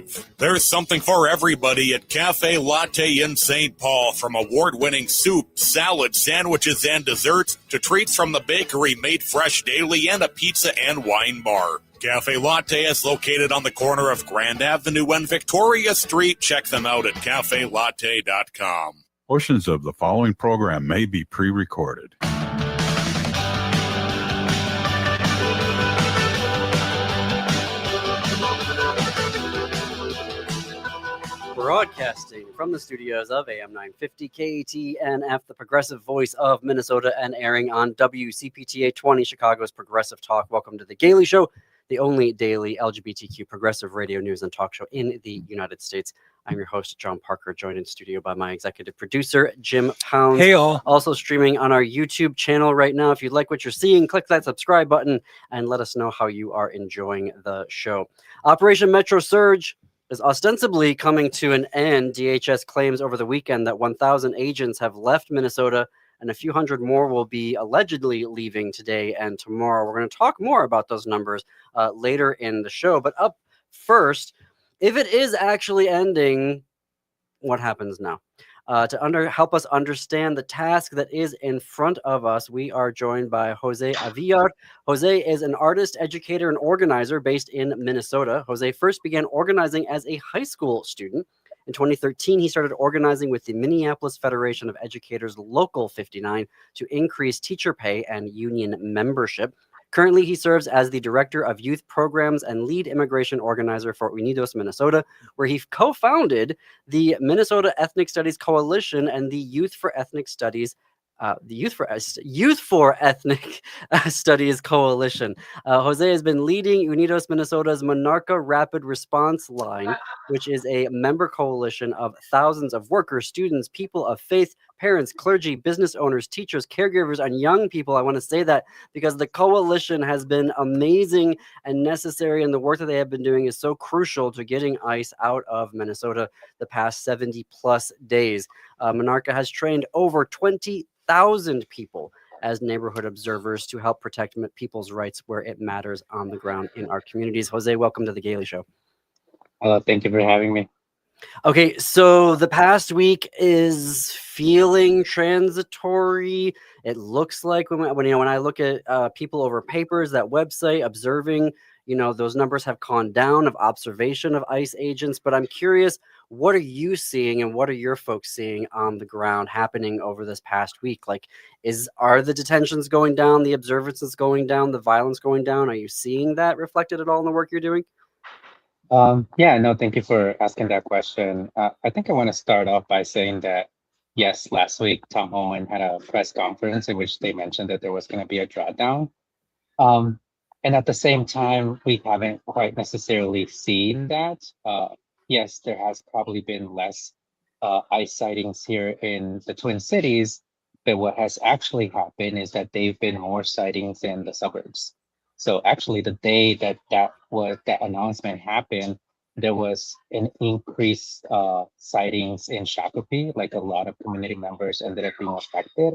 live. There's something for everybody at Cafe Latte in St. Paul, from award-winning soup, salad, sandwiches, and desserts to treats from the bakery made fresh daily and a pizza and wine bar. Cafe Latte is located on the corner of Grand Avenue and Victoria Street. Check them out at cafelatte.com. Portions of the following program may be pre-recorded. Broadcasting from the studios of AM 950 KATNF, the progressive voice of Minnesota, and airing on WCPTA 20, Chicago's Progressive Talk. Welcome to The Gailey Show, the only daily LGBTQ progressive radio news and talk show in the United States. I'm your host, John Parker, joined in studio by my executive producer, Jim Pounds. Hey, all. Also streaming on our YouTube channel right now. If you like what you're seeing, click that subscribe button and let us know how you are enjoying the show. Operation Metro Surge is ostensibly coming to an end. DHS claims over the weekend that 1,000 agents have left Minnesota and a few hundred more will be allegedly leaving today and tomorrow. We're going to talk more about those numbers later in the show. But up first, if it is actually ending, what happens now? To help us understand the task that is in front of us, we are joined by Jose Alvillar. Jose is an artist, educator, and organizer based in Minnesota. Jose first began organizing as a high school student. In 2013, he started organizing with the Minneapolis Federation of Educators Local 59 to increase teacher pay and union membership. Currently, he serves as the Director of Youth Programs and lead immigration organizer for Unidos Minnesota, where he co-founded the Minnesota Ethnic Studies Coalition and the Youth for Ethnic Studies Youth for Ethnic Studies Coalition. Jose has been leading Unidos Minnesota's Monarca Rapid Response line, which is a member coalition of thousands of workers, students, people of faith, parents, clergy, business owners, teachers, caregivers, and young people. I want to say that because the coalition has been amazing and necessary, and the work that they have been doing is so crucial to getting ICE out of Minnesota the past 70 plus days. Monarca has trained over 20,000 people as neighborhood observers to help protect people's rights where it matters on the ground in our communities. Jose, welcome to The Gailey Show. Hello, thank you for having me. Okay, so the past week is feeling transitory. It looks like when I look at people over papers, that website observing, those numbers have gone down of observation of ICE agents. But I'm curious, what are you seeing and what are your folks seeing on the ground happening over this past week? Like, are the detentions going down, the observances going down, the violence going down? Are you seeing that reflected at all in the work you're doing? Thank you for asking that question. I think I want to start off by saying that, yes, last week, Tom Homan had a press conference in which they mentioned that there was going to be a drawdown. And at the same time, we haven't quite necessarily seen that. Yes, there has probably been less ICE sightings here in the Twin Cities, but what has actually happened is that they've been more sightings in the suburbs. So actually, the day that announcement happened, there was an increased sightings in Shakopee. Like, a lot of community members ended up being affected,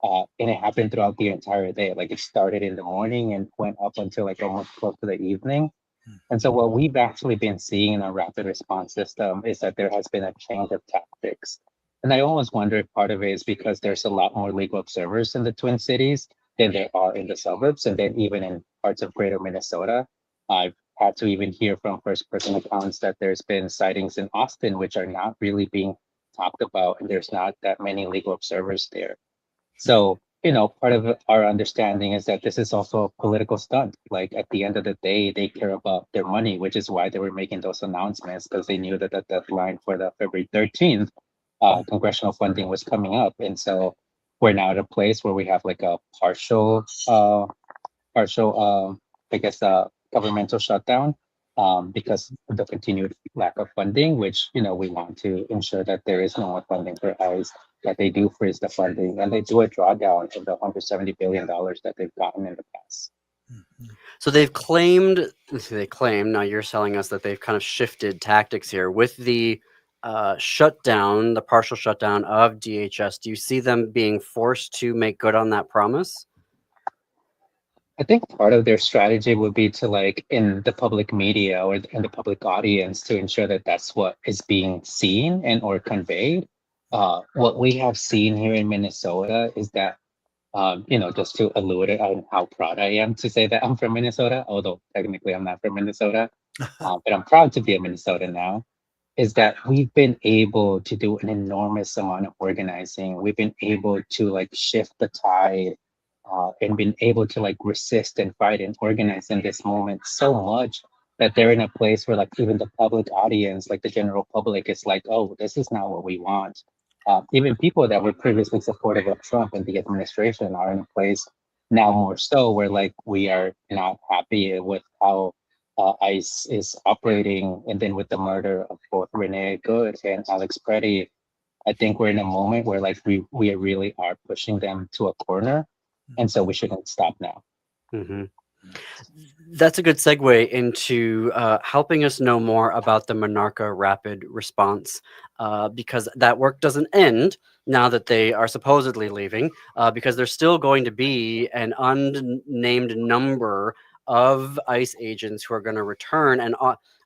and it happened throughout the entire day. Like, it started in the morning and went up until like almost close to the evening. And so what we've actually been seeing in our rapid response system is that there has been a change of tactics. And I almost wonder if part of it is because there's a lot more legal observers in the Twin Cities than there are in the suburbs, and then even in parts of greater Minnesota. I've had to even hear from first-person accounts that there's been sightings in Austin, which are not really being talked about, and there's not that many legal observers there. So, part of our understanding is that this is also a political stunt. Like, at the end of the day, they care about their money, which is why they were making those announcements, because they knew that the deadline for the February 13th congressional funding was coming up. And so we're now at a place where we have like a partial, governmental shutdown because of the continued lack of funding, which, we want to ensure that there is no more funding for ICE, that they do freeze the funding and they do a drawdown of the $170 billion that they've gotten in the past. So they claim, now you're telling us that they've kind of shifted tactics here with the shutdown, the partial shutdown of DHS. Do you see them being forced to make good on that promise? I think part of their strategy would be to like in the public media or in the public audience to ensure that that's what is being seen and or conveyed. What we have seen here in Minnesota is that, just to allude it on how proud I am to say that I'm from Minnesota, although technically I'm not from Minnesota, but I'm proud to be a Minnesotan now, is that we've been able to do an enormous amount of organizing. We've been able to like shift the tide and been able to like resist and fight and organize in this moment so much that they're in a place where like even the public audience, like the general public, is like, oh, this is not what we want. Even people that were previously supportive of Trump and the administration are in a place now more so where like we are not happy with how ICE is operating, and then with the murder of both Renee Good and Alex Preddy, I think we're in a moment where like we really are pushing them to a corner, and so we shouldn't stop now. Mm-hmm. That's a good segue into helping us know more about the Monarca Rapid Response, because that work doesn't end now that they are supposedly leaving, because there's still going to be an unnamed number of ICE agents who are going to return and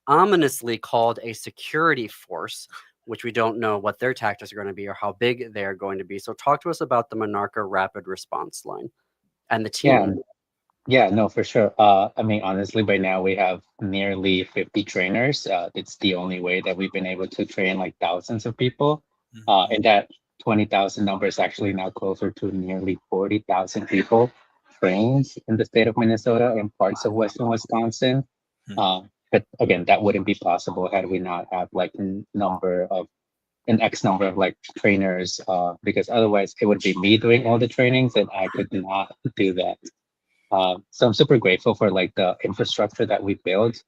ominously called a security force, which we don't know what their tactics are going to be or how big they are going to be. So talk to us about the Monarca Rapid Response line and the Yeah, team. yeah, no, for sure. I mean, honestly, by now we have nearly 50 trainers. It's the only way that we've been able to train like thousands of people. And that 20,000 number is actually now closer to nearly 40,000 people trained in the state of Minnesota and parts of Western Wisconsin. But again, that wouldn't be possible had we not have like an X number of like trainers, because otherwise it would be me doing all the trainings and I could not do that. So I'm super grateful for like the infrastructure that we built.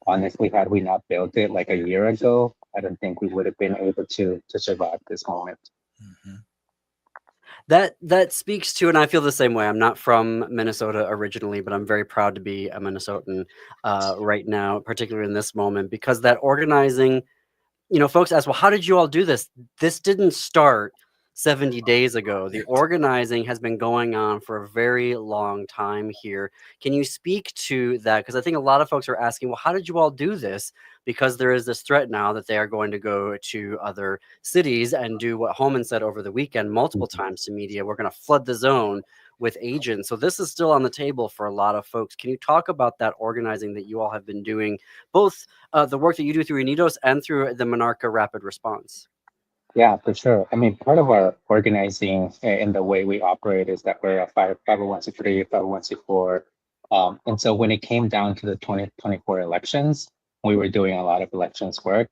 Honestly, had we not built it like a year ago, I don't think we would have been able to survive this moment. That speaks to, and I feel the same way. I'm not from Minnesota originally, but I'm very proud to be a Minnesotan right now, particularly in this moment, because that organizing, folks ask, well, how did you all do this? This didn't start 70 days ago. The organizing has been going on for a very long time here. Can you speak to that? Because I think a lot of folks are asking, well, how did you all do this? Because there is this threat now that they are going to go to other cities and do what Holman said over the weekend multiple times to media. We're going to flood the zone with agents. So this is still on the table for a lot of folks. Can you talk about that organizing that you all have been doing, both the work that you do through Unidos and through the Monarca Rapid Response? Yeah, for sure. I mean, part of our organizing and the way we operate is that we're a 501c3, 501c4. And so when it came down to the 2024 elections, we were doing a lot of elections work,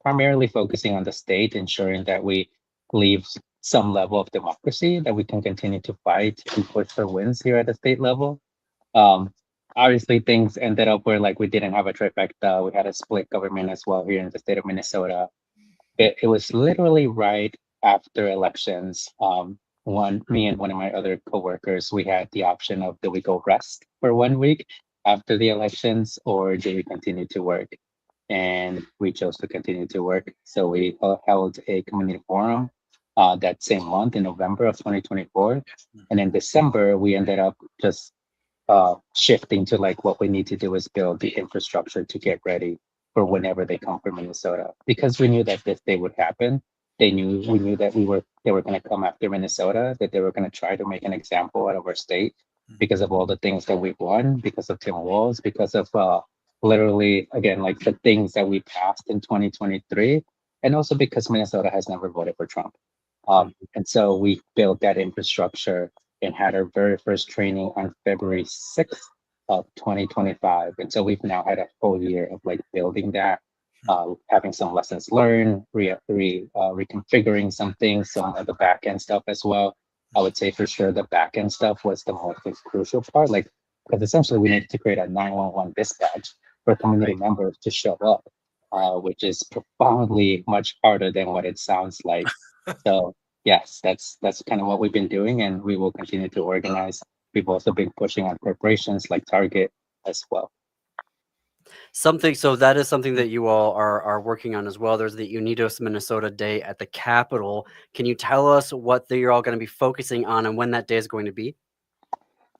primarily focusing on the state, ensuring that we leave some level of democracy, that we can continue to fight and push for wins here at the state level. Um, Obviously, things ended up where like we didn't have a trifecta. We had a split government as well here in the state of Minnesota. It was literally right after elections. Me and one of my other coworkers, we had the option of, do we go rest for 1 week after the elections, or do we continue to work? And we chose to continue to work. So we held a community forum that same month in November of 2024. And in December, we ended up just shifting to like what we need to do is build the infrastructure to get ready for whenever they come from Minnesota, because we knew that this day would happen. We knew that they were going to come after Minnesota, that they were going to try to make an example out of our state because of all the things that we've won, because of Tim Walz, because of literally again like the things that we passed in 2023, and also because Minnesota has never voted for Trump. And so we built that infrastructure and had our very first training on February 6th of 2025. And so we've now had a full year of like building that, having some lessons learned, reconfiguring some things, some of the back end stuff as well. I would say for sure the back end stuff was the most crucial part, like, because essentially we needed to create a 911 dispatch for community members to show up, which is profoundly much harder than what it sounds like. So yes, that's kind of what we've been doing, and we will continue to organize. We've also been pushing on corporations like Target as well. So that is something that you all are working on as well. There's the Unidos Minnesota Day at the Capitol. Can you tell us what you're all going to be focusing on and when that day is going to be?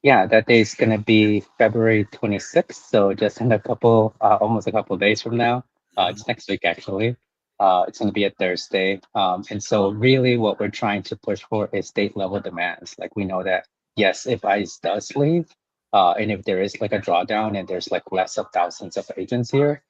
Yeah, that day is going to be February 26th. So just in a couple, almost a couple of days from now. It's next week, actually. It's going to be a Thursday. And so really what we're trying to push for is state level demands. Like we know that, yes, if ICE does leave, and if there is like a drawdown and there's like less of thousands of agents here,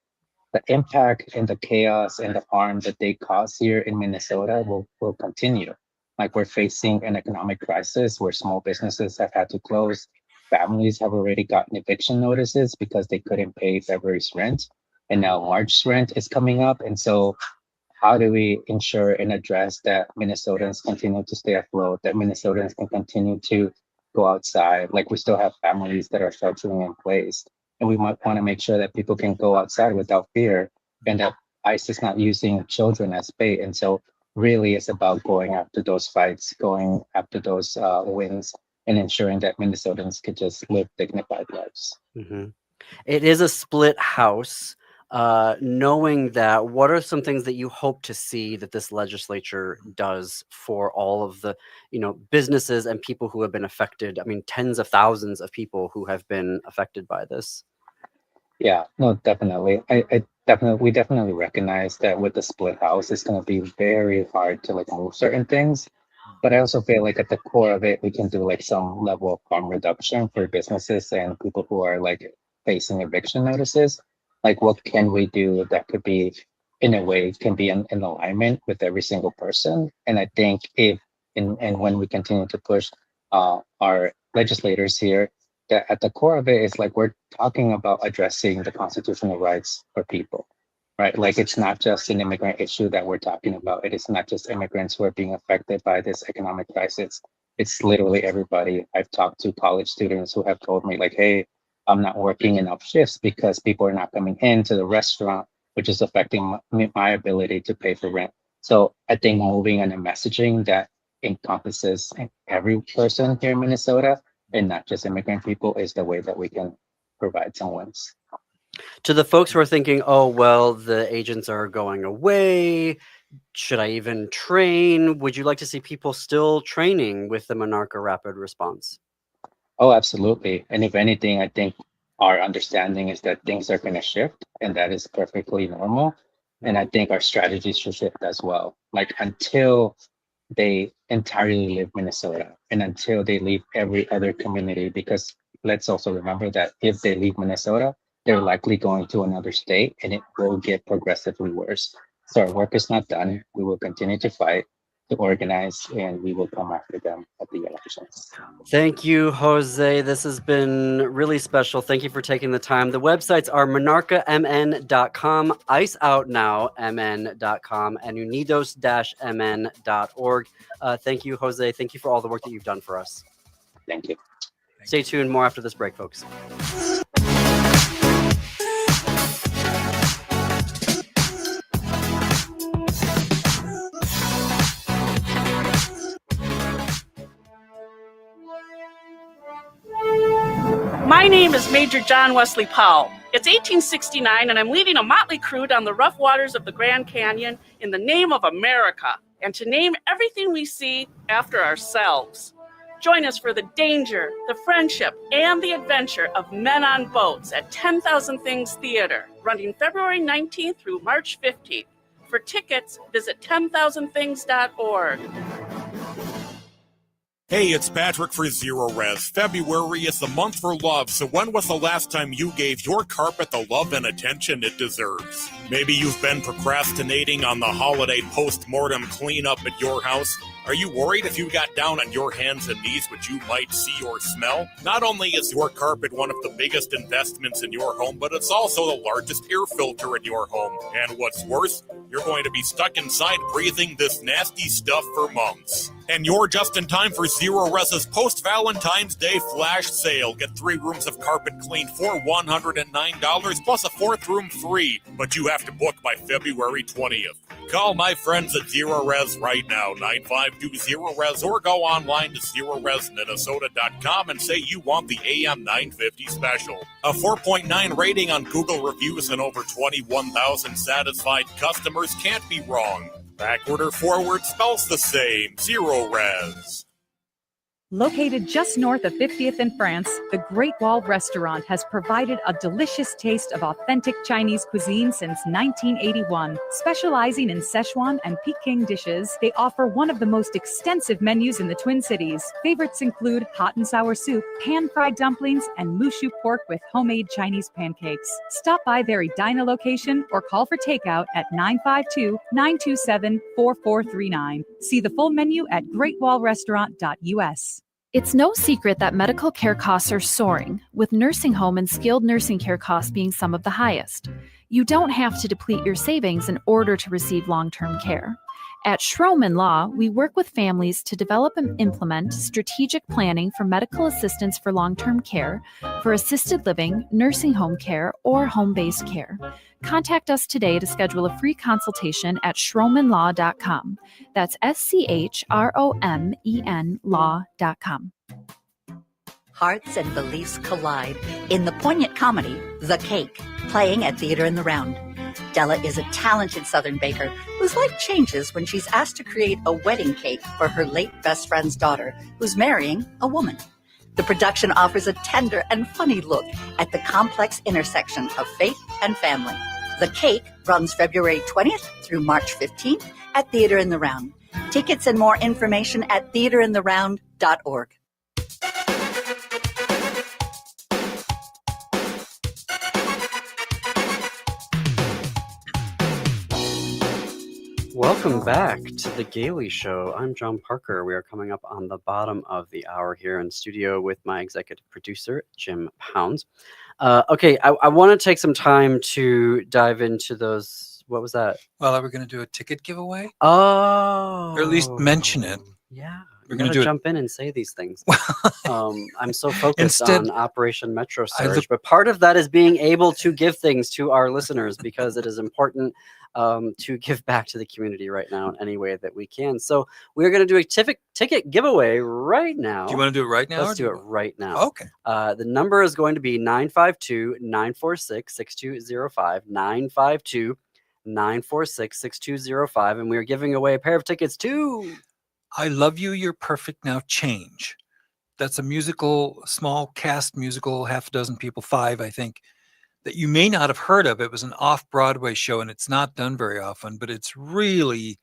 the impact and the chaos and the harm that they cause here in Minnesota will continue. Like we're facing an economic crisis where small businesses have had to close. Families have already gotten eviction notices because they couldn't pay February's rent. And now March's rent is coming up. And so how do we ensure and address that Minnesotans continue to stay afloat, that Minnesotans can continue to go outside? Like we still have families that are sheltering in place. And we might want to make sure that people can go outside without fear and that ICE is not using children as bait. And so really it's about going after those fights, going after those wins and ensuring that Minnesotans could just live dignified lives. Mm-hmm. It is a split house. Knowing that, what are some things that you hope to see that this legislature does for all of the, businesses and people who have been affected? I mean, tens of thousands of people who have been affected by this. Yeah, no, definitely. We definitely recognize that with the split house, it's going to be very hard to like move certain things. But I also feel like at the core of it, we can do like some level of harm reduction for businesses and people who are like facing eviction notices. Like, what can we do that could be, in a way, can be in alignment with every single person? And I think and when we continue to push our legislators here, that at the core of it is like we're talking about addressing the constitutional rights for people, right? Like it's not just an immigrant issue that we're talking about. It is not just immigrants who are being affected by this economic crisis. It's literally everybody. I've talked to college students who have told me like, hey, I'm not working enough shifts because people are not coming into the restaurant, which is affecting my ability to pay for rent. So I think moving on a messaging that encompasses every person here in Minnesota and not just immigrant people is the way that we can provide some wins. To the folks who are thinking, oh, well, the agents are going away, should I even train? Would you like to see people still training with the Monarca Rapid Response? Oh, absolutely. And if anything, I think our understanding is that things are going to shift and that is perfectly normal. And I think our strategies should shift as well. Like until they entirely leave Minnesota and until they leave every other community, because let's also remember that if they leave Minnesota, they're likely going to another state and it will get progressively worse. So our work is not done. We will continue to fight, to organize, and we will come after them at the elections. Thank you, Jose. This has been really special. Thank you for taking the time. The websites are monarcamn.com, iceoutnowmn.com, and unidos-mn.org. Thank you, Jose. Thank you for all the work that you've done for us. Thank you. Stay tuned. More after this break, folks. My name is Major John Wesley Powell. It's 1869, and I'm leading a motley crew down the rough waters of the Grand Canyon in the name of America, and to name everything we see after ourselves. Join us for the danger, the friendship, and the adventure of men on boats at 10,000 Things Theater, running February 19th through March 15th. For tickets, visit 10,000things.org. Hey, it's Patrick for Zero Res. February is the month for love, so when was the last time you gave your carpet the love and attention it deserves? Maybe you've been procrastinating on the holiday post-mortem cleanup at your house. Are you worried if you got down on your hands and knees what you might see or smell? Not only is your carpet one of the biggest investments in your home, but it's also the largest air filter in your home. And what's worse, you're going to be stuck inside breathing this nasty stuff for months. And you're just in time for Zero Res's post-Valentine's Day flash sale. Get 3 rooms of carpet cleaned for $109 plus a 4th room free. But you have to book by February 20th. Call my friends at Zero Res right now, 952-ZERO-RES, or go online to ZeroResMinnesota.com and say you want the AM 950 special. A 4.9 rating on Google reviews and over 21,000 satisfied customers can't be wrong. Backward or forward spells the same. Zero Res. Located just north of 50th in France, the Great Wall Restaurant has provided a delicious taste of authentic Chinese cuisine since 1981. Specializing in Szechuan and Peking dishes, they offer one of the most extensive menus in the Twin Cities. Favorites include hot and sour soup, pan-fried dumplings, and mushu pork with homemade Chinese pancakes. Stop by their Edina location or call for takeout at 952-927-4439. See the full menu at greatwallrestaurant.us. It's no secret that medical care costs are soaring, with nursing home and skilled nursing care costs being some of the highest. You don't have to deplete your savings in order to receive long-term care. At Schroman Law, we work with families to develop and implement strategic planning for medical assistance for long-term care, for assisted living, nursing home care, or home-based care. Contact us today to schedule a free consultation at schromanlaw.com. That's SCHROMEN law.com. Hearts and beliefs collide in the poignant comedy, The Cake, playing at Theater in the Round. Della is a talented Southern baker whose life changes when she's asked to create a wedding cake for her late best friend's daughter, who's marrying a woman. The production offers a tender and funny look at the complex intersection of faith and family. The Cake runs February 20th through March 15th at Theater in the Round. Tickets and more information at theaterintheround.org. Welcome back to the Gailey Show. I'm John Parker. We are coming up on the bottom of the hour here in studio with my executive producer, Jim Pounds. Okay, I want to take some time to dive into those. What was that? Well, are we going to do a ticket giveaway? Oh. Or at least mention it. Yeah. We're going to jump in and say these things. I'm so focused on Operation Metro Surge, but part of that is being able to give things to our listeners because it is important to give back to the community right now in any way that we can. So we're going to do a ticket giveaway right now. Do you want to do it right now? Let's do it right now. Okay. The number is going to be 952-946-6205, 952-946-6205, and we are giving away a pair of tickets to I Love You, You're Perfect Now Change. That's a musical, small cast musical, half a dozen people, 5, I think, that you may not have heard of. It was an off-Broadway show, and it's not done very often, but it's really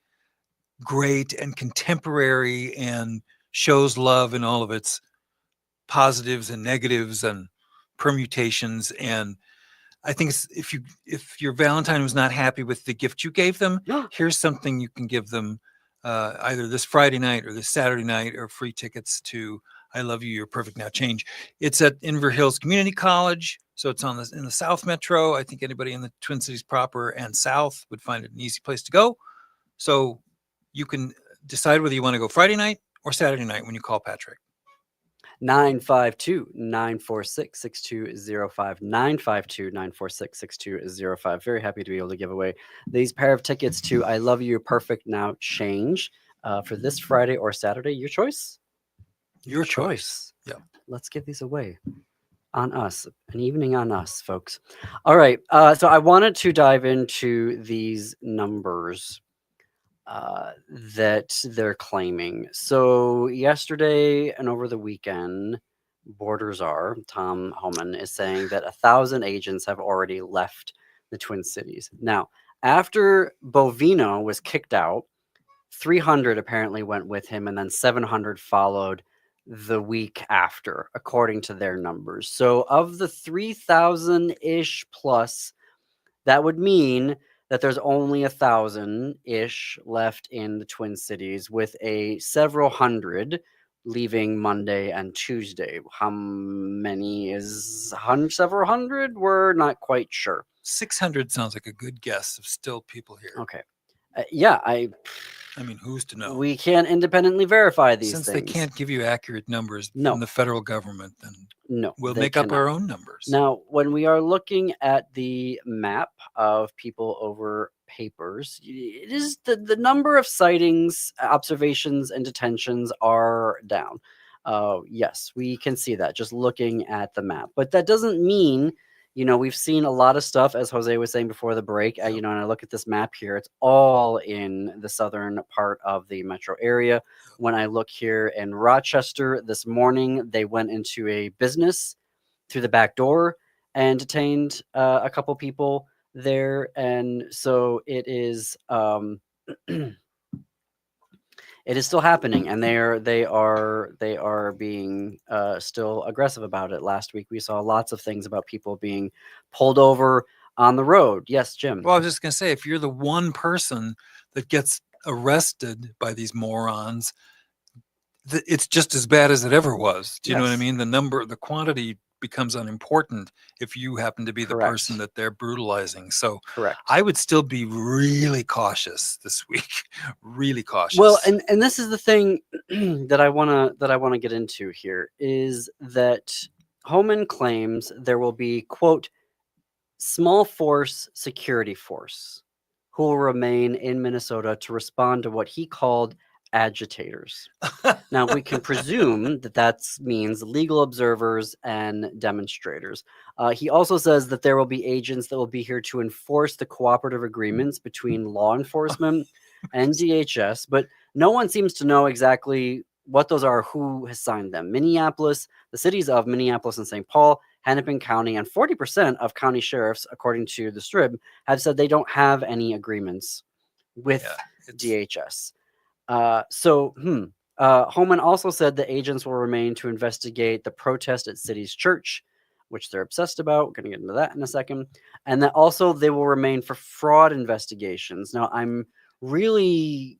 great and contemporary and shows love in all of its positives and negatives and permutations. And I think if your Valentine was not happy with the gift you gave them, here's something you can give them either this Friday night or this Saturday night, or free tickets to I Love You, You're Perfect Now Change. It's at Inver Hills Community College, so it's in the South Metro. I think anybody in the Twin Cities proper and South would find it an easy place to go. So you can decide whether you want to go Friday night or Saturday night when you call Patrick. 952-946-6205, 952-946-6205. Very happy to be able to give away these pair of tickets to I Love You, You're Perfect Now Change for this Friday or Saturday. Your choice? Your choice. Yeah. Let's give these away on us. An evening on us, folks. All right. So I wanted to dive into these numbers that they're claiming. So yesterday and over the weekend, Borders Are, Tom Homan, is saying that 1,000 agents have already left the Twin Cities. Now, after Bovino was kicked out, 300 apparently went with him, and then 700 followed the week after, according to their numbers. So of the 3,000-ish plus, that would mean that there's only 1,000-ish left in the Twin Cities, with several hundred leaving Monday and Tuesday. How many is several hundred? We're not quite sure. 600 sounds like a good guess of still people here. Okay. Yeah, I mean, who's to know? We can't independently verify these things. Since they can't give you accurate numbers from the federal government, then we'll make up our own numbers. Now, when we are looking at the map of people over papers, it is the number of sightings, observations, and detentions are down. Yes, we can see that just looking at the map. But that doesn't mean we've seen a lot of stuff, as Jose was saying before the break, and I look at this map here, it's all in the southern part of the metro area. When I look here in Rochester this morning, they went into a business through the back door and detained a couple people there. And so it is it is still happening, and they are being still aggressive about it. Last week we saw lots of things about people being pulled over on the road. Yes, Jim. Well, I was just going to say, if you're the one person that gets arrested by these morons, it's just as bad as it ever was. Do you know what I mean? The quantity becomes unimportant if you happen to be the person that they're brutalizing. So I would still be really cautious this week. Really cautious. Well, and this is the thing that I want to get into here, is that Homan claims there will be, quote, small force security force who will remain in Minnesota to respond to what he called agitators. Now, we can presume that means legal observers and demonstrators. He also says that there will be agents that will be here to enforce the cooperative agreements between law enforcement and DHS, but no one seems to know exactly what those are, who has signed them. Minneapolis, the cities of Minneapolis and St. Paul, Hennepin County, and 40% of county sheriffs, according to the Strib, have said they don't have any agreements with DHS. Homan also said the agents will remain to investigate the protest at City's Church, which they're obsessed about. We're going to get into that in a second. And that also they will remain for fraud investigations. Now, I'm really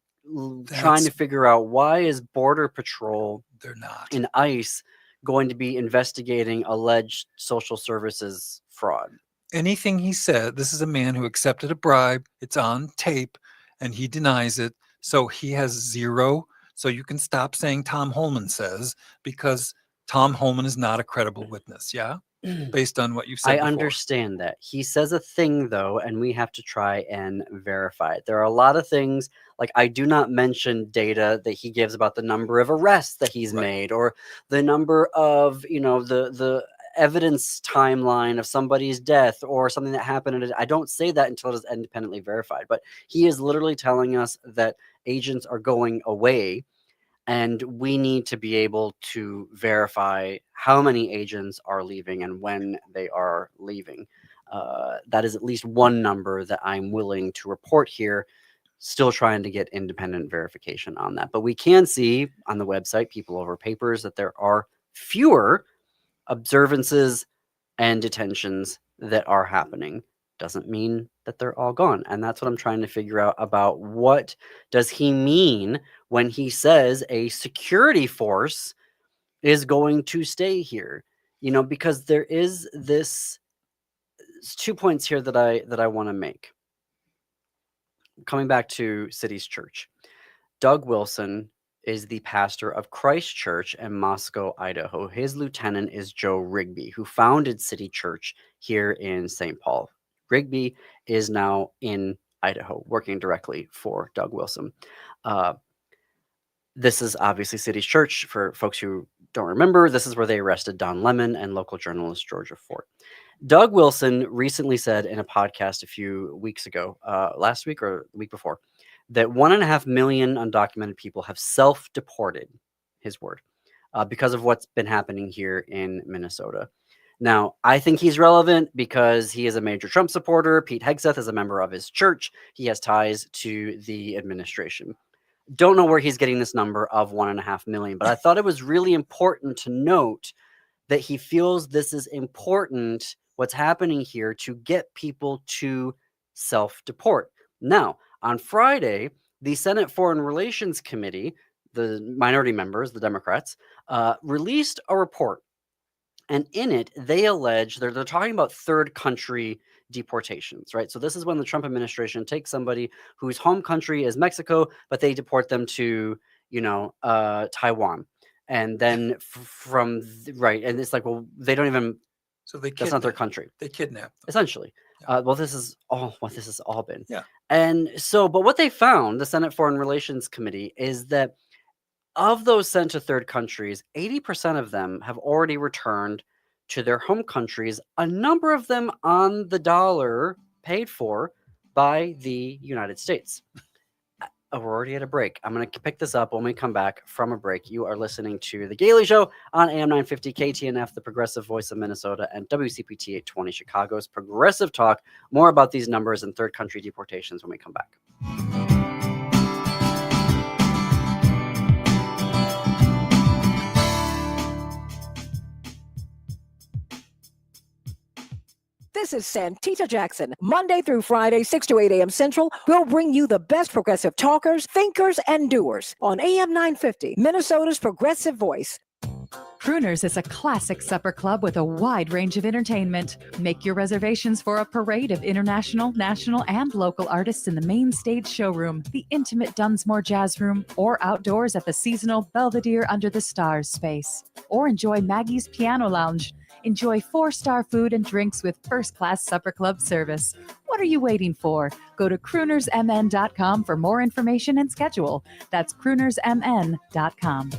trying to figure out, why is Border Patrol and ICE going to be investigating alleged social services fraud? Anything he said, this is a man who accepted a bribe. It's on tape, and he denies it. So he has zero. So you can stop saying Tom Holman says, because Tom Holman is not a credible witness. Yeah. Based on what you said. I understand that. He says a thing, though, and we have to try and verify it. There are a lot of things, like I do not mention data that he gives about the number of arrests that he's made, or the number of, the evidence timeline of somebody's death or something that happened. I don't say that until it is independently verified. But he is literally telling us that agents are going away, and we need to be able to verify how many agents are leaving and when they are leaving. That is at least one number that I'm willing to report here. Still trying to get independent verification on that. But we can see on the website, People Over Papers, that there are fewer observances and detentions that are happening. Doesn't mean that they're all gone. And that's what I'm trying to figure out about, what does he mean when he says a security force is going to stay here? Because there is this 2 points here that I want to make. Coming back to City's Church, Doug Wilson is the pastor of Christ Church in Moscow, Idaho. His lieutenant is Joe Rigby, who founded City Church here in St. Paul. Rigby is now in Idaho, working directly for Doug Wilson. This is obviously City's Church. For folks who don't remember, this is where they arrested Don Lemon and local journalist Georgia Fort. Doug Wilson recently said in a podcast a few weeks ago, last week or the week before, that 1.5 million undocumented people have self-deported, his word, because of what's been happening here in Minnesota. Now, I think he's relevant because he is a major Trump supporter. Pete Hegseth is a member of his church. He has ties to the administration. Don't know where he's getting this number of 1.5 million, but I thought it was really important to note that he feels this is important, what's happening here, to get people to self-deport. Now, on Friday, the Senate Foreign Relations Committee, the minority members, the Democrats, released a report. And in it, they allege they're talking about third country deportations, right? So this is when the Trump administration takes somebody whose home country is Mexico, but they deport them to, Taiwan. And then and it's like, well, they don't even. So that's not their country. They kidnap them. Essentially. Yeah. Well, this is all what this has all been. Yeah. And so, but what they found, the Senate Foreign Relations Committee, is that of those sent to third countries, 80% of them have already returned to their home countries, a number of them on the dollar, paid for by the United States. Oh, we're already at a break. I'm going to pick this up when we come back from a break. You are listening to The Gailey Show on AM 950 KTNF, the progressive voice of Minnesota, and WCPT 820 Chicago's Progressive Talk. More about these numbers and third country deportations when we come back. This is Santita Jackson. Monday through Friday, 6 to 8 a.m. Central, we'll bring you the best progressive talkers, thinkers, and doers on AM 950, Minnesota's progressive voice. Crooners is a classic supper club with a wide range of entertainment. Make your reservations for a parade of international, national, and local artists in the main stage showroom, the intimate Dunsmore Jazz Room, or outdoors at the seasonal Belvedere Under the Stars space. Or enjoy Maggie's Piano Lounge. Enjoy 4-star food and drinks with first-class supper club service. What are you waiting for? Go to croonersmn.com for more information and schedule. That's croonersmn.com.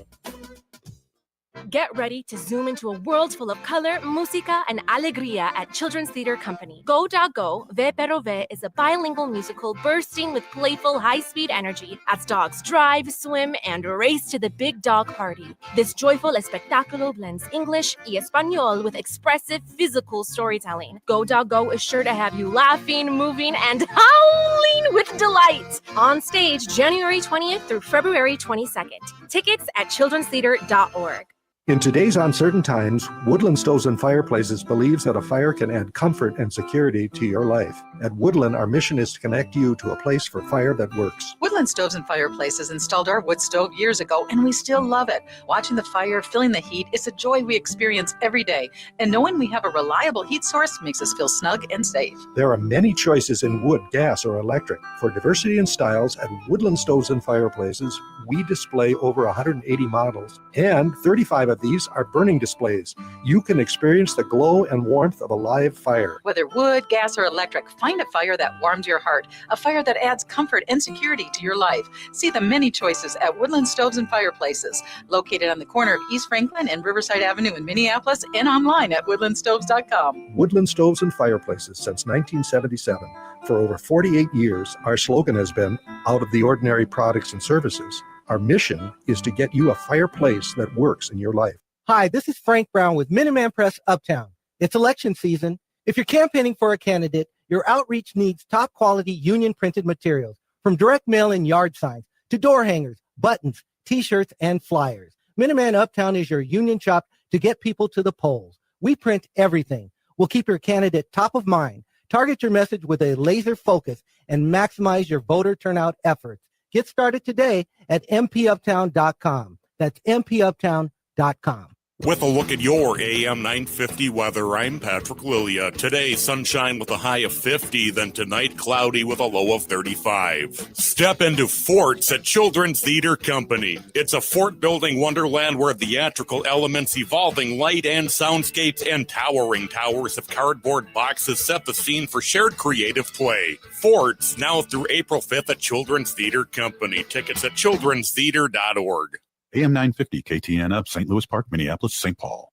Get ready to zoom into a world full of color, música, and alegría at Children's Theater Company. Go Da Go, Ve Pero Ve is a bilingual musical bursting with playful, high-speed energy as dogs drive, swim, and race to the big dog party. This joyful espectáculo blends English y Español with expressive physical storytelling. Go Da Go is sure to have you laughing, moving, and howling with delight. On stage January 20th through February 22nd. Tickets at childrenstheater.org. In today's uncertain times, Woodland Stoves and Fireplaces believes that a fire can add comfort and security to your life. At Woodland, our mission is to connect you to a place for fire that works. Woodland Stoves and Fireplaces installed our wood stove years ago, and we still love it. Watching the fire, feeling the heat, is a joy we experience every day. And knowing we have a reliable heat source makes us feel snug and safe. There are many choices in wood, gas, or electric. For diversity in styles, at Woodland Stoves and Fireplaces, we display over 180 models, and 35 of these are burning displays. You can experience the glow and warmth of a live fire. Whether wood, gas, or electric, find a fire that warms your heart, a fire that adds comfort and security to your life. See the many choices at Woodland Stoves and Fireplaces, located on the corner of East Franklin and Riverside Avenue in Minneapolis, and online at woodlandstoves.com. Woodland Stoves and Fireplaces since 1977. For over 48 years, our slogan has been, out of the ordinary products and services. Our mission is to get you a fireplace that works in your life. Hi, this is Frank Brown with Minuteman Press Uptown. It's election season. If you're campaigning for a candidate, your outreach needs top quality union printed materials, from direct mail and yard signs to door hangers, buttons, t-shirts, and flyers. Minuteman Uptown is your union shop to get people to the polls. We print everything. We'll keep your candidate top of mind, target your message with a laser focus, and maximize your voter turnout efforts. Get started today at mpuptown.com. That's mpuptown.com. With a look at your AM 950 weather, I'm Patrick Lilia. Today, sunshine with a high of 50, then tonight, cloudy with a low of 35. Step into Forts at Children's Theater Company. It's a fort-building wonderland where theatrical elements, evolving light and soundscapes, and towering towers of cardboard boxes set the scene for shared creative play. Forts, now through April 5th at Children's Theater Company. Tickets at childrenstheater.org. AM 950 KTNF, St. Louis Park, Minneapolis, St. Paul.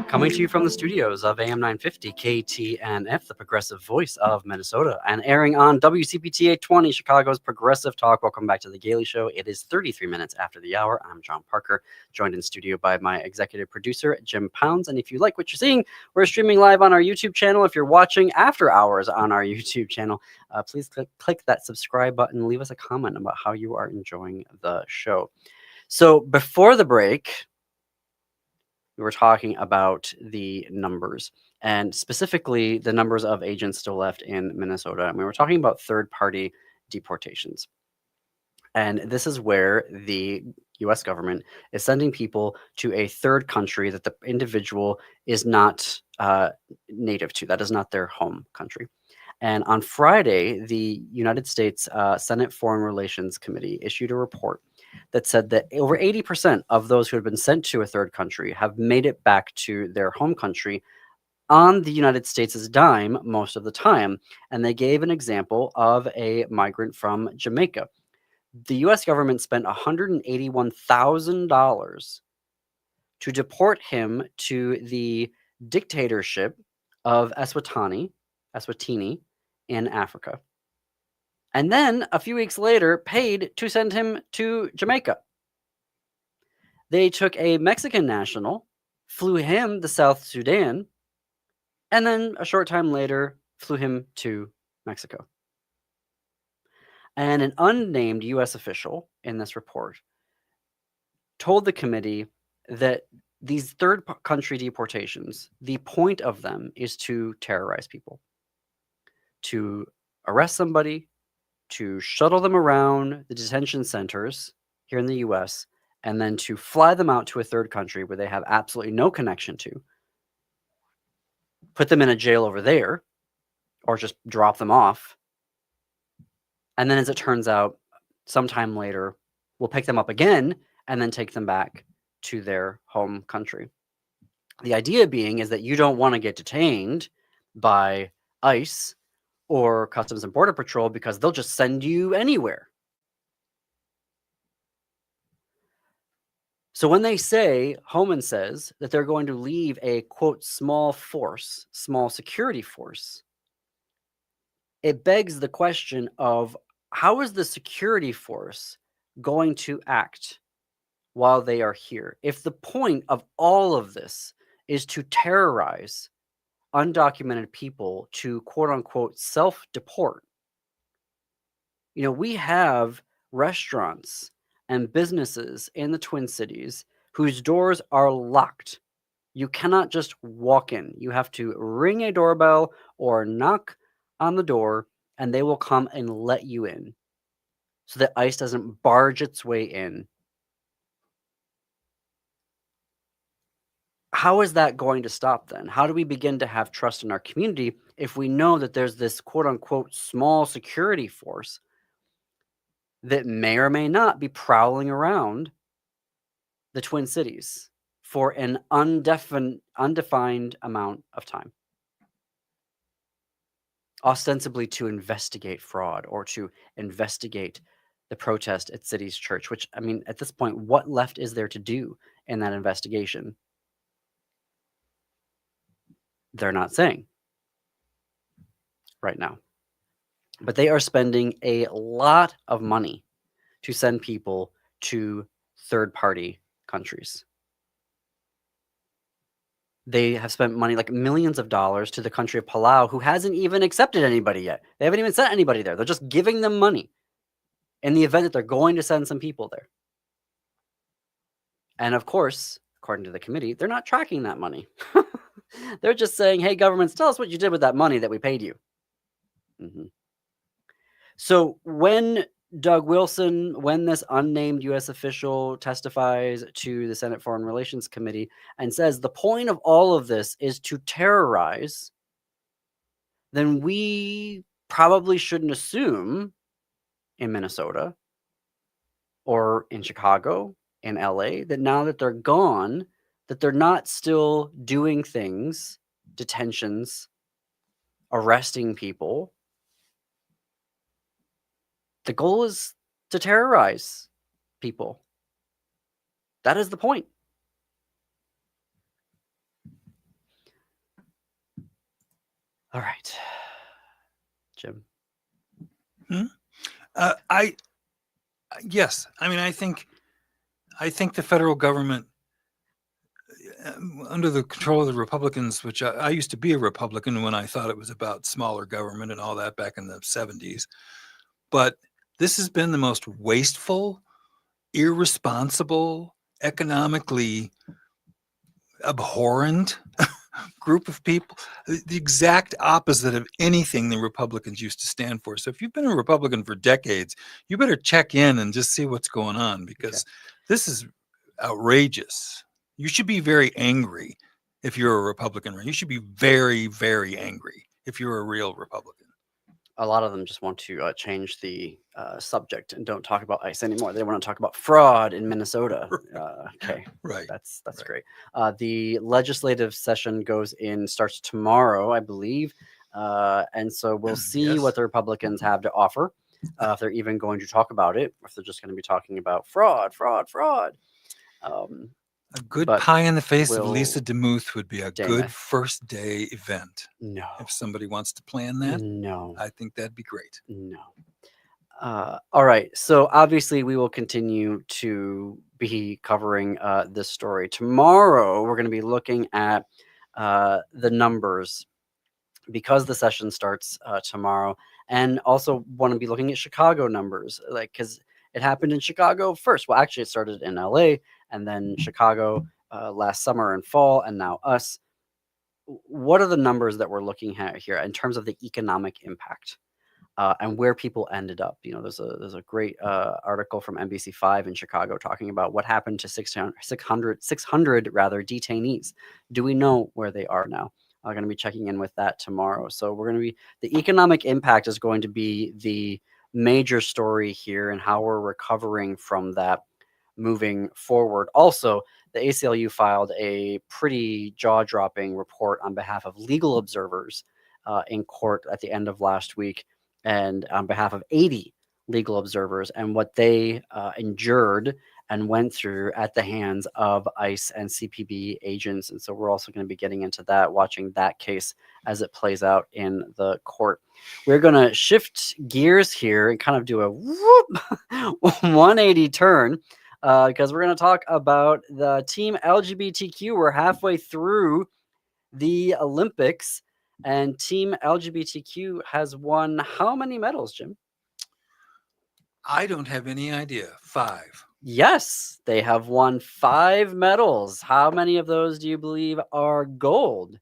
Coming to you from the studios of AM 950 KTNF, the progressive voice of Minnesota, and airing on WCPT 820, Chicago's Progressive Talk. Welcome back to The Gailey Show. It is 33 minutes after the hour. I'm John Parker, joined in studio by my executive producer, Jim Pounds. And if you like what you're seeing, we're streaming live on our YouTube channel. If you're watching after hours on our YouTube channel, please click that subscribe button. Leave us a comment about how you are enjoying the show. So before the break, we were talking about the numbers, and specifically the numbers of agents still left in Minnesota. And we were talking about third-party deportations. And this is where the U.S. government is sending people to a third country that the individual is not native to. That is not their home country. And on Friday, the United States Senate Foreign Relations Committee issued a report that said that over 80% of those who had been sent to a third country have made it back to their home country on the United States' dime most of the time. And they gave an example of a migrant from Jamaica. The US government spent $181,000 to deport him to the dictatorship of Eswatini in Africa. And then a few weeks later paid to send him to Jamaica. They took a Mexican national, flew him to South Sudan, and then a short time later flew him to Mexico. And an unnamed US official in this report told the committee that these third country deportations, the point of them is to terrorize people, to arrest somebody, to shuttle them around the detention centers here in the US, and then to fly them out to a third country where they have absolutely no connection to, put them in a jail over there, or just drop them off. And then as it turns out, sometime later, we'll pick them up again and then take them back to their home country. The idea being is that you don't want to get detained by ICE or Customs and Border Patrol because they'll just send you anywhere. So when they say, Homan says, that they're going to leave a, quote, small force, small security force, it begs the question of how is the security force going to act while they are here? If the point of all of this is to terrorize undocumented people to, quote unquote, self-deport, we have restaurants and businesses in the Twin Cities whose doors are locked. You cannot just walk in. You have to ring a doorbell or knock on the door, and they will come and let you in so that ICE doesn't barge its way in. How is that going to stop then? How do we begin to have trust in our community if we know that there's this quote unquote small security force that may or may not be prowling around the Twin Cities for an undefined amount of time, ostensibly to investigate fraud or to investigate the protest at City's Church, which, I mean, at this point, what left is there to do in that investigation? They're not saying right now. But they are spending a lot of money to send people to third-party countries. They have spent money, like millions of dollars, to the country of Palau, who hasn't even accepted anybody yet. They haven't even sent anybody there. They're just giving them money in the event that they're going to send some people there. And of course, according to the committee, they're not tracking that money. They're just saying, hey, governments, tell us what you did with that money that we paid you. So when Doug Wilson, when this unnamed U.S. official testifies to the Senate Foreign Relations Committee and says the point of all of this is to terrorize, then we probably shouldn't assume in Minnesota or in Chicago, in LA, that now that they're gone, that they're not still doing things, detentions, arresting people. The goal is to terrorize people. That is the point. All right, Jim. Yes. I mean, I think the federal government, under the control of the Republicans, which I used to be a Republican when I thought it was about smaller government and all that back in the 70s. But this has been the most wasteful, irresponsible, economically abhorrent group of people, the exact opposite of anything the Republicans used to stand for. So if you've been a Republican for decades, you better check in and just see what's going on, because this is outrageous. You should be very angry if you're a Republican. You should be very, very angry if you're a real Republican. a lot of them just want to change the subject and don't talk about ICE anymore. They want to talk about fraud in Minnesota. Okay, Right. That's great. The legislative session starts tomorrow, I believe, and so we'll see Yes. what the Republicans have to offer. If they're even going to talk about it, or if they're just going to be talking about fraud. A good But pie in the face of will Lisa DeMuth would be a Damn good it. first day event. No. If somebody wants to plan that, No. I think that'd be great. No. All right. So obviously, we will continue to be covering this story. Tomorrow, we're going to be looking at the numbers because the session starts tomorrow, and also want to be looking at Chicago numbers, like because it happened in Chicago first. Well, actually, it started in LA and then Chicago last summer and fall, and now us. What are the numbers that we're looking at here in terms of the economic impact? And where people ended up? There's a great article from NBC5 in Chicago talking about what happened to 600 detainees. Do we know where they are now? I'm going to be checking in with that tomorrow. So the economic impact is going to be the major story here, and how we're recovering from that moving forward. Also, the ACLU filed a pretty jaw-dropping report on behalf of legal observers in court at the end of last week, and on behalf of 80 legal observers, and what they endured and went through at the hands of ICE and CPB agents. And so we're also going to be getting into that, watching that case as it plays out in the court. We're going to shift gears here and kind of do a 180 turn, because we're going to talk about the team LGBTQ. We're halfway through the Olympics, and Team LGBTQ has won how many medals, Jim? I don't have any idea. 5. Yes, they have won 5 medals. How many of those do you believe are gold?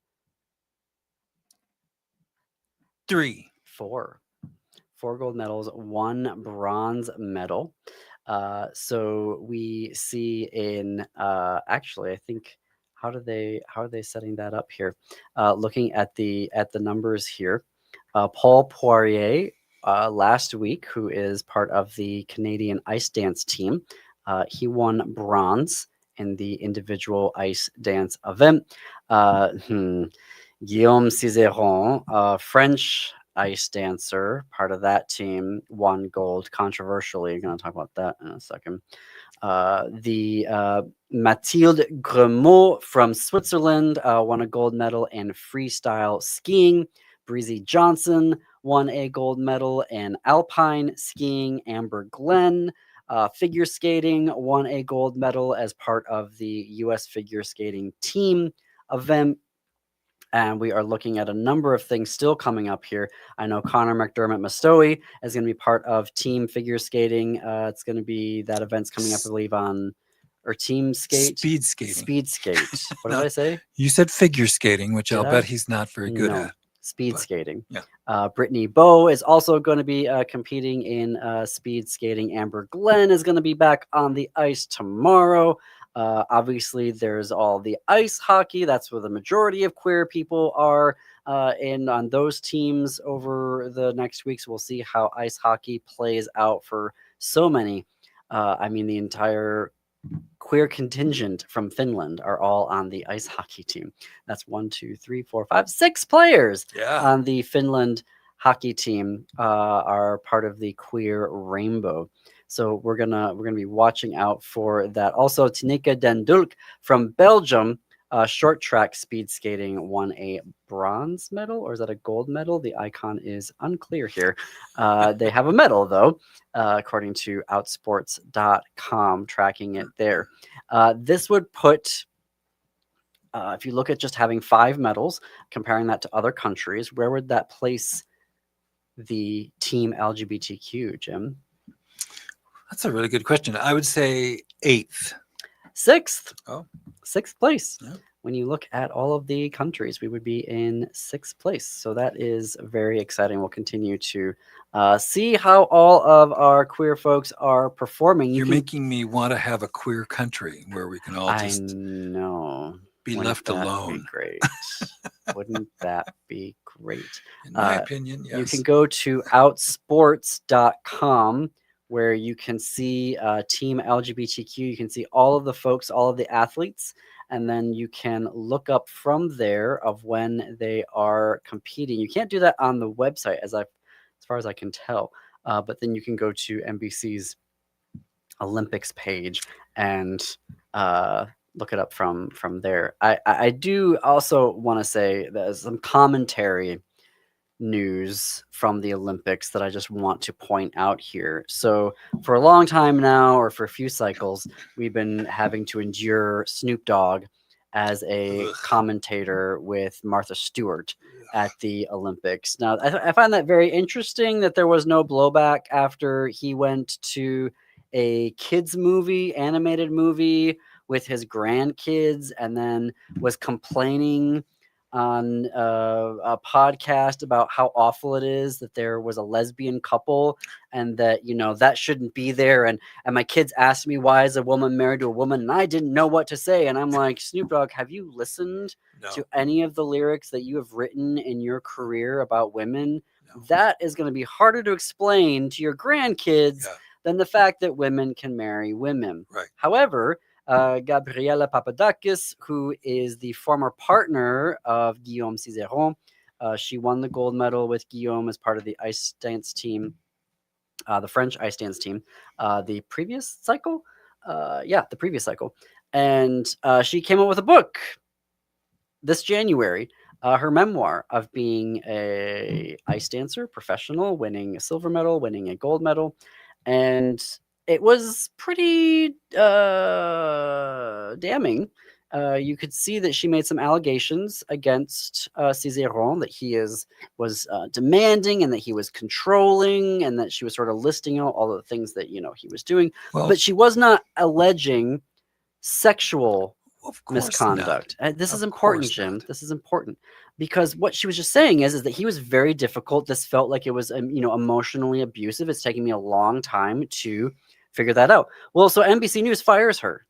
3. 4. 4 gold medals, 1 bronze medal. So we see in actually, I think, how are they setting that up here? Looking at the numbers here, Paul Poirier last week, who is part of the Canadian ice dance team, he won bronze in the individual ice dance event. Guillaume Cizeron, French ice dancer, part of that team, won gold controversially. I'm going to talk about that in a second. The Mathilde Gremaud from Switzerland won a gold medal in freestyle skiing. Breezy Johnson won a gold medal in alpine skiing. Amber Glenn, figure skating, won a gold medal as part of the U.S. figure skating team event. And we are looking at a number of things still coming up here. I know Connor McDermott Mastowi is going to be part of team figure skating. It's going to be, that event's coming up, I believe, or team skate? Speed skating. Speed skate. What did I say? You said figure skating, which Did I'll I? bet he's not very good at. Speed skating. Yeah. Brittany Bowe is also going to be competing in speed skating. Amber Glenn is going to be back on the ice tomorrow. Obviously, there's all the ice hockey. That's where the majority of queer people are on those teams over the next weeks. We'll see how ice hockey plays out for so many. The entire queer contingent from Finland are all on the ice hockey team. That's 6 players on the Finland hockey team are part of the queer rainbow. So we're gonna be watching out for that. Also, Tineke den Dulk from Belgium, short track speed skating, won a bronze medal, or is that a gold medal? The icon is unclear here. They have a medal though, according to outsports.com, tracking it there. This would put, if you look at just having 5 medals, comparing that to other countries, where would that place the team LGBTQ, Jim? That's a really good question. I would say 8th. 6th. Oh. 6th place. Yeah. When you look at all of the countries, we would be in 6th place. So that is very exciting. We'll continue to see how all of our queer folks are performing. You're making me want to have a queer country where we can all just be left alone. Be great. Wouldn't that be great? In my opinion, yes. You can go to outsports.com where you can see Team LGBTQ. You can see all of the folks, all of the athletes, and then you can look up from there of when they are competing. You can't do that on the website, as far as I can tell, but then you can go to NBC's Olympics page and look it up from there. I do also want to say there's some commentary news from the Olympics that I just want to point out here. So for a long time now, or for a few cycles, we've been having to endure Snoop Dogg as a commentator with Martha Stewart at the Olympics. Now, I find that very interesting that there was no blowback after he went to a kids movie, animated movie with his grandkids, and then was complaining on a podcast about how awful it is that there was a lesbian couple and that, you know, that shouldn't be there. And my kids asked me, why is a woman married to a woman? And I didn't know what to say. And I'm like, Snoop Dogg, have you listened to any of the lyrics that you have written in your career about women? No. That is going to be harder to explain to your grandkids than the fact that women can marry women. Right. However, Gabriela Papadakis, who is the former partner of Guillaume Cizeron, she won the gold medal with Guillaume as part of the ice dance team, the French ice dance team, the previous cycle. The previous cycle. And she came up with a book this January, her memoir of being a ice dancer, professional, winning a silver medal, winning a gold medal. And it was pretty damning. You could see that she made some allegations against Cizeron, that he was demanding and that he was controlling and that she was sort of listing out all the things that, you know, he was doing. But she was not alleging sexual misconduct. This is important, Jim. This is important because what she was just saying is that he was very difficult. This felt like it was, emotionally abusive. It's taking me a long time to figure that out. Well, so NBC News fires her.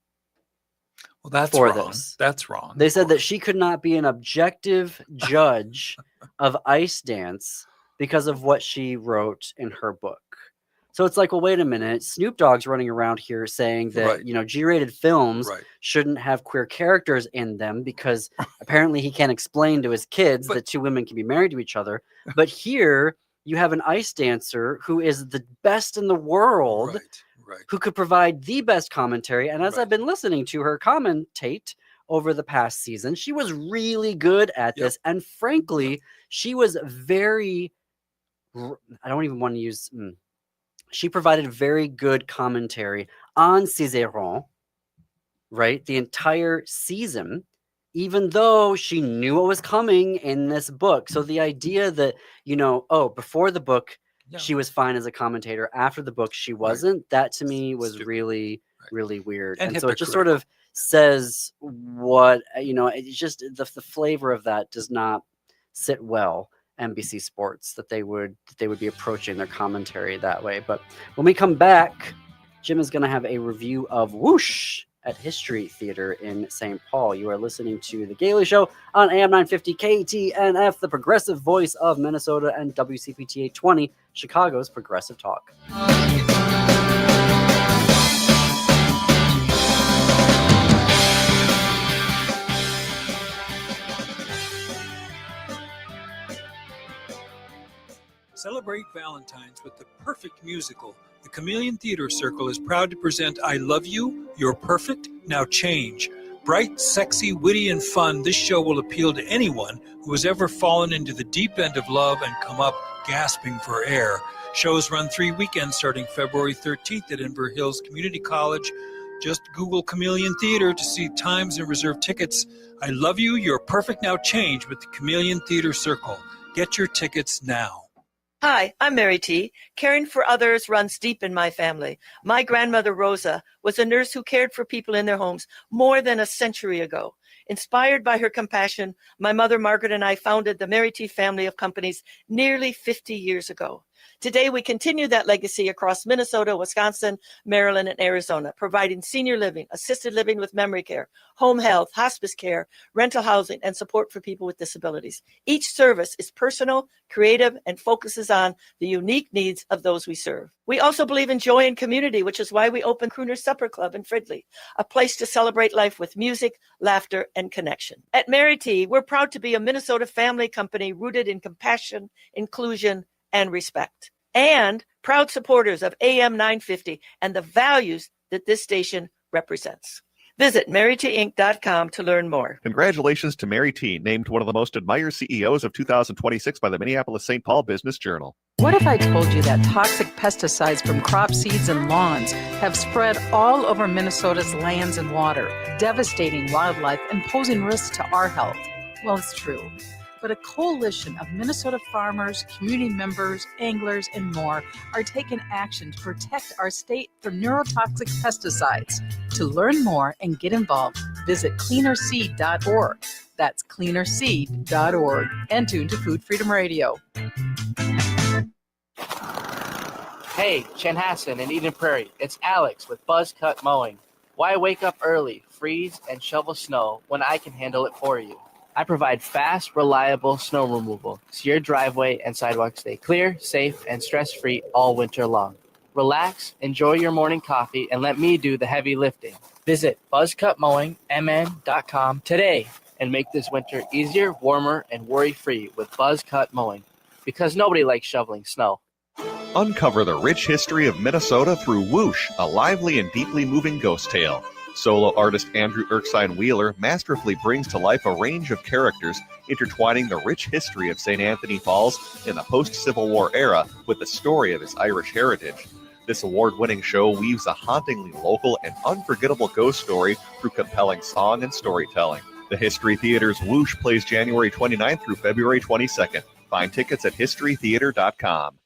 Well, that's wrong. That's wrong. They said that she could not be an objective judge of ice dance because of what she wrote in her book. So it's like, well, wait a minute. Snoop Dogg's running around here saying that, G-rated films shouldn't have queer characters in them because apparently he can't explain to his kids that two women can be married to each other. But here you have an ice dancer who is the best in the world, who could provide the best commentary. And as I've been listening to her commentate over the past season, she was really good at this. And frankly, she was very, I don't even want to use... She provided very good commentary on Cizeron, right? The entire season, even though she knew what was coming in this book. So the idea that, before the book, she was fine as a commentator. After the book, she wasn't. That to me was really, really weird. And so it just sort of says what, it's just the flavor of that does not sit well. NBC Sports, that they would be approaching their commentary that way. But when we come back, Jim is going to have a review of Whoosh at History Theater in St. Paul. You are listening to The Gailey Show on AM 950 KTNF, the progressive voice of Minnesota, and WCPT 820, Chicago's Progressive Talk. Celebrate Valentine's with the perfect musical. The Chameleon Theater Circle is proud to present I Love You, You're Perfect, Now Change. Bright, sexy, witty, and fun, this show will appeal to anyone who has ever fallen into the deep end of love and come up gasping for air. Shows run 3 weekends starting February 13th at Inver Hills Community College. Just Google Chameleon Theater to see times and reserve tickets. I Love You, You're Perfect, Now Change with the Chameleon Theater Circle. Get your tickets now. Hi, I'm Mary T. Caring for others runs deep in my family. My grandmother, Rosa, was a nurse who cared for people in their homes more than a century ago. Inspired by her compassion, my mother, Margaret, and I founded the Mary T. family of companies nearly 50 years ago. Today, we continue that legacy across Minnesota, Wisconsin, Maryland, and Arizona, providing senior living, assisted living with memory care, home health, hospice care, rental housing, and support for people with disabilities. Each service is personal, creative, and focuses on the unique needs of those we serve. We also believe in joy and community, which is why we opened Crooner Supper Club in Fridley, a place to celebrate life with music, laughter, and connection. At Mary T, we're proud to be a Minnesota family company rooted in compassion, inclusion, and respect, and proud supporters of AM 950 and the values that this station represents. Visit MaryTinc.com to learn more. Congratulations to Mary T, named one of the most admired CEOs of 2026 by the Minneapolis-St. Paul Business Journal. What if I told you that toxic pesticides from crop seeds and lawns have spread all over Minnesota's lands and water, devastating wildlife and posing risks to our health? Well, it's true. But a coalition of Minnesota farmers, community members, anglers, and more are taking action to protect our state from neurotoxic pesticides. To learn more and get involved, visit cleanerseed.org. That's cleanerseed.org. And tune to Food Freedom Radio. Hey, Chanhassen in Eden Prairie. It's Alex with Buzz Cut Mowing. Why wake up early, freeze, and shovel snow when I can handle it for you? I provide fast, reliable snow removal so your driveway and sidewalks stay clear, safe, and stress-free all winter long. Relax, enjoy your morning coffee, and let me do the heavy lifting. Visit buzzcutmowingmn.com today and make this winter easier, warmer, and worry-free with Buzz Cut Mowing, because nobody likes shoveling snow. Uncover the rich history of Minnesota through Whoosh, a lively and deeply moving ghost tale. Solo artist Andrew Erskine Wheeler masterfully brings to life a range of characters, intertwining the rich history of St. Anthony Falls in the post-Civil War era with the story of his Irish heritage. This award-winning show weaves a hauntingly local and unforgettable ghost story through compelling song and storytelling. The History Theater's Whoosh plays January 29th through February 22nd. Find tickets at historytheater.com.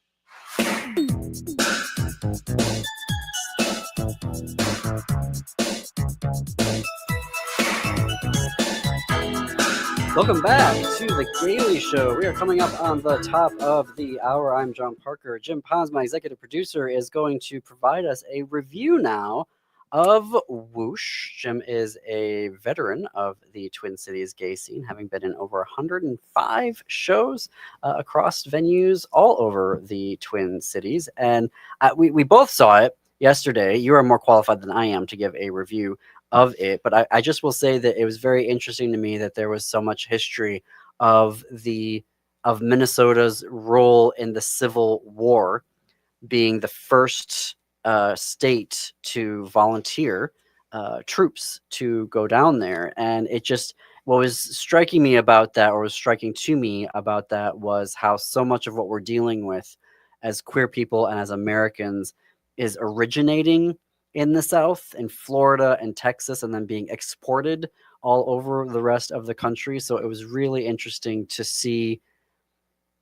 Welcome back to The Daily Show. We are coming up on the top of the hour. I'm John Parker. Jim Pons, my executive producer, is going to provide us a review now of Whoosh. Jim is a veteran of the Twin Cities gay scene, having been in over 105 shows across venues all over the Twin Cities. And we both saw it yesterday. You are more qualified than I am to give a review of it, but I just will say that it was very interesting to me that there was so much history of Minnesota's role in the Civil War, being the first state to volunteer troops to go down there. And it just, what was striking me about that, or was striking to me about that, was how so much of what we're dealing with as queer people and as Americans is originating in the South, in Florida and Texas, and then being exported all over the rest of the country. So it was really interesting to see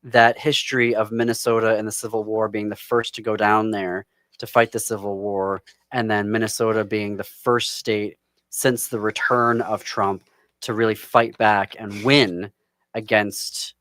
that history of Minnesota and the Civil War being the first to go down there to fight the Civil War, and then Minnesota being the first state since the return of Trump to really fight back and win against,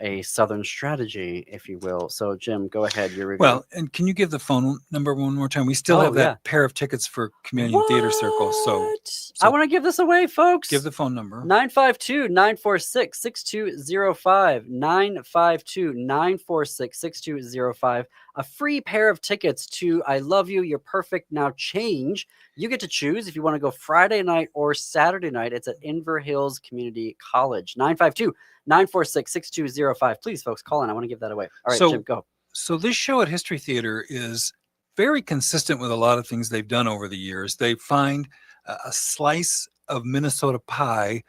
a Southern strategy, if you will. So, Jim, go ahead. Your review. Well, and can you give the phone number one more time? We still have that pair of tickets for Chameleon Theater Circle. So I want to give this away, folks. Give the phone number. 952-946-6205. 952-946-6205. A free pair of tickets to I Love You, You're Perfect, Now Change. You get to choose if you want to go Friday night or Saturday night. It's at Inver Hills Community College. 952-946-6205. Please, folks, call in. I want to give that away. All right, Jim, go. So this show at History Theater is very consistent with a lot of things they've done over the years. They find a slice of Minnesota pie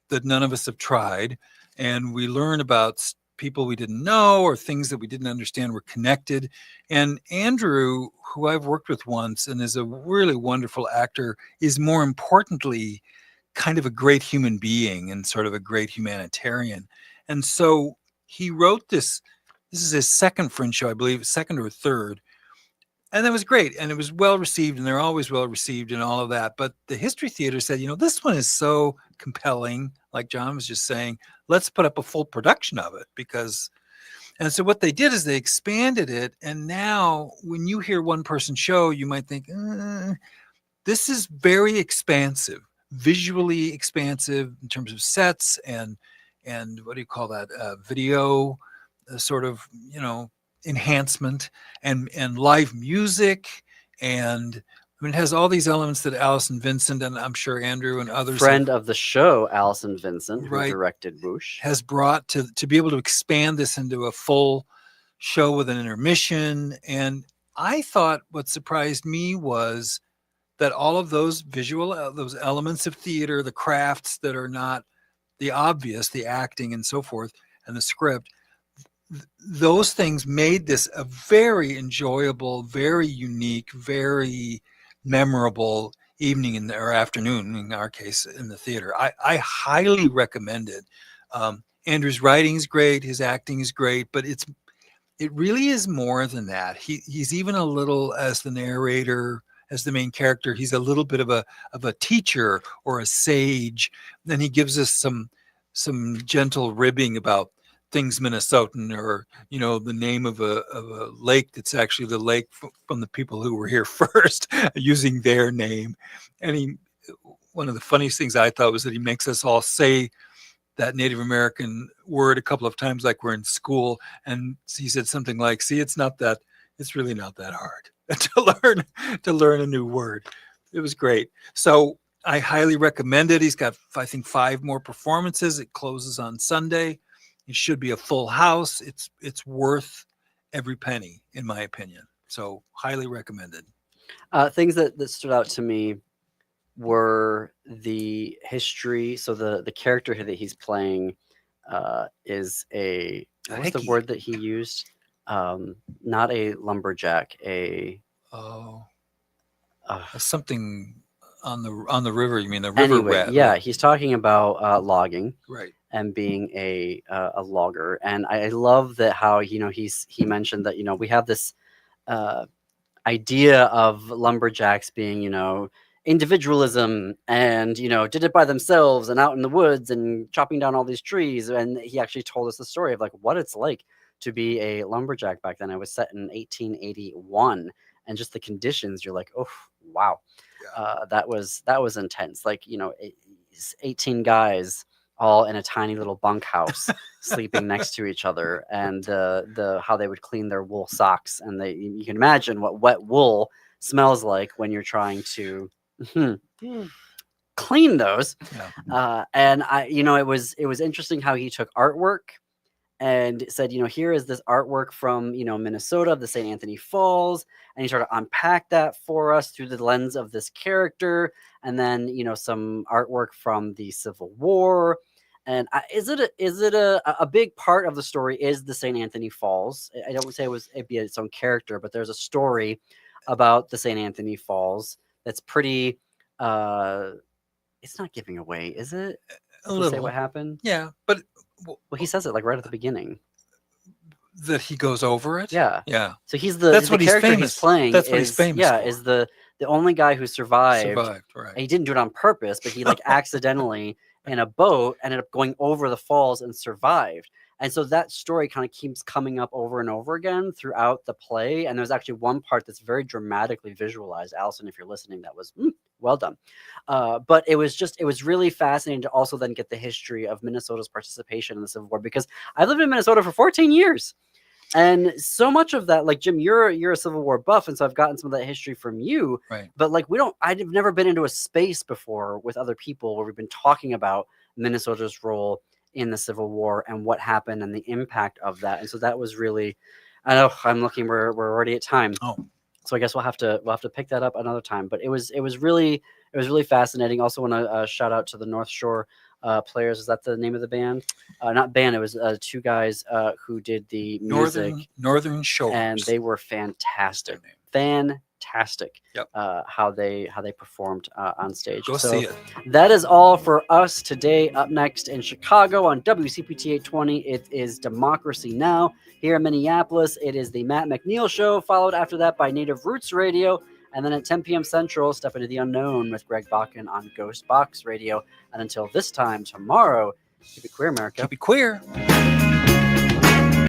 that none of us have tried, and we learn about people we didn't know or things that we didn't understand were connected. And Andrew, who I've worked with once and is a really wonderful actor, is more importantly kind of a great human being and sort of a great humanitarian. And so he wrote this is his second Fringe show, I believe, second or third. And that was great. And it was well received, and they're always well received and all of that. But the History Theater said, this one is so compelling, like John was just saying, let's put up a full production of it, because And so what they did is they expanded it. And now when you hear one person show, you might think, this is very expansive, visually expansive in terms of sets and what do you call that? Video sort of, enhancement and live music. And I mean, it has all these elements that Allison Vincent and I'm sure Andrew and others, friend of the show, Allison Vincent, who Right. directed Whoosh, has brought to be able to expand this into a full show with an intermission. And I thought what surprised me was that all of those those elements of theater, the crafts that are not the obvious, the acting and so forth, and the script, those things made this a very enjoyable, very unique, very memorable evening or afternoon, in our case, in the theater. I highly recommend it. Andrew's writing is great, his acting is great, but it really is more than that. He's even a little, as the narrator, as the main character, he's a little bit of a teacher or a sage. Then he gives us some gentle ribbing about things Minnesotan, or the name of a lake that's actually the lake from the people who were here first, using their name. And one of the funniest things I thought was that he makes us all say that Native American word a couple of times, like we're in school. And he said something like, "See, it's really not that hard to learn a new word." It was great. So I highly recommend it. He's got, I think, 5 more performances. It closes on Sunday. It should be a full house. It's worth every penny, in my opinion. So highly recommended. Things that stood out to me were the history. So the character that he's playing is what's the word that he used? Not a lumberjack, something on the river. You mean the river rat? Yeah, he's talking about logging, right? And being a logger. And I love that how he mentioned that we have this idea of lumberjacks being individualism and did it by themselves and out in the woods and chopping down all these trees. And he actually told us the story of like what it's like to be a lumberjack back then. It was set in 1881, and just the conditions, you're like, oh wow. That was intense. Like 18 guys all in a tiny little bunkhouse sleeping next to each other, and the how they would clean their wool socks. And you can imagine what wet wool smells like when you're trying to clean those. And it was interesting how he took artwork and said, here is this artwork from, Minnesota, of the St. Anthony Falls. And he sort of unpacked that for us through the lens of this character. And then, some artwork from the Civil War. And is it a big part of the story is the St. Anthony Falls? I don't say it'd be its own character, but there's a story about the St. Anthony Falls that's pretty, it's not giving away, is it? A little. Say what happened? Yeah, but well, he says it like right at the beginning. That he goes over it. Yeah. So that's what character he's playing. That's what he's famous for. Is the only guy who survived. Right. He didn't do it on purpose, but he like accidentally in a boat ended up going over the falls and survived. And so that story kind of keeps coming up over and over again throughout the play. And there's actually one part that's very dramatically visualized. Allison, if you're listening, that was well done. But it was really fascinating to also then get the history of Minnesota's participation in the Civil War, because I've lived in Minnesota for 14 years. And so much of that, like Jim, you're a Civil War buff, and so I've gotten some of that history from you. Right. But like I've never been into a space before with other people where we've been talking about Minnesota's role in the Civil War and what happened and the impact of that. And so that was really, I know I'm looking, we're already at time. Oh. So I guess we'll have to pick that up another time. But it was really fascinating. Also want to shout out to the North Shore Players. Is that the name of the band? Not band. It was 2 guys who did the music. Northern Shore, and they were fantastic. Fantastic. Yep. How they performed on stage. Go see it. That is all for us today. Up next in Chicago on WCPT 820, it is Democracy Now! Here in Minneapolis, it is the Matt McNeil Show, followed after that by Native Roots Radio. And then at 10 p.m. Central, Step Into the Unknown with Greg Bakken on Ghost Box Radio. And until this time tomorrow, keep it queer, America. Keep it queer.